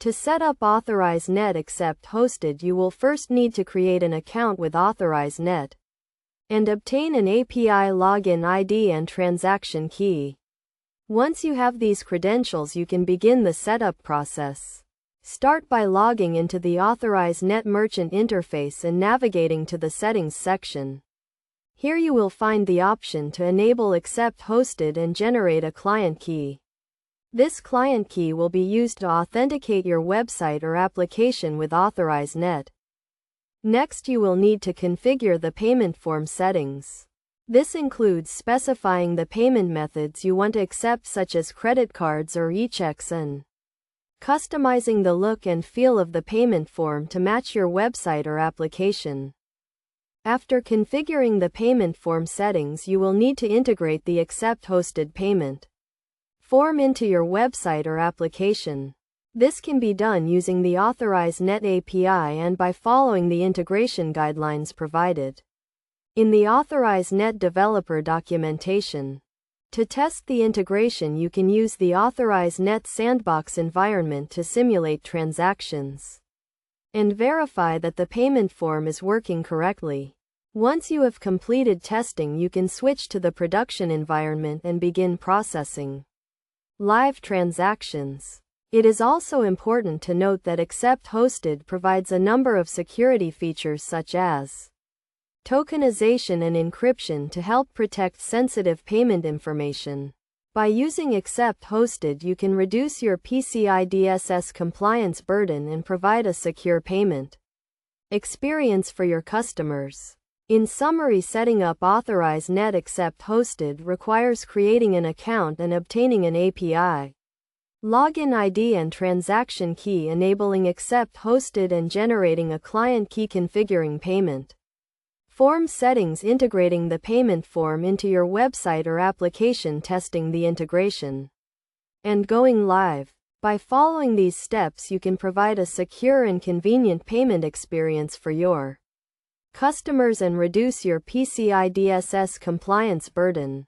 To set up Authorize Net Accept Hosted, you will first need to create an account with Authorize Net and obtain an API login ID and transaction key. Once you have these credentials, you can begin the setup process. Start by logging into the Authorize Net Merchant interface and navigating to the Settings section. Here you will find the option to enable Accept Hosted and generate a client key. This client key will be used to authenticate your website or application with Authorize Net. Next, you will need to configure the payment form settings. This includes specifying the payment methods you want to accept, such as credit cards or e-checks, and customizing the look and feel of the payment form to match your website or application. After configuring the payment form settings, you will need to integrate the Accept Hosted payment form into your website or application. This can be done using the Authorize Net API and by following the integration guidelines provided in the Authorize Net developer documentation. To test the integration, you can use the Authorize Net sandbox environment to simulate transactions and verify that the payment form is working correctly. Once you have completed testing, you can switch to the production environment and begin processing live transactions. It is also important to note that Accept Hosted provides a number of security features such as tokenization and encryption to help protect sensitive payment information. By using Accept Hosted, you can reduce your PCI DSS compliance burden and provide a secure payment experience for your customers. In summary, setting up Authorize Net Accept Hosted requires creating an account and obtaining an API login ID and transaction key, enabling Accept Hosted and generating a client key, configuring payment form settings, integrating the payment form into your website or application, testing the integration, and going live. By following these steps, you can provide a secure and convenient payment experience for your customers and reduce your PCI DSS compliance burden.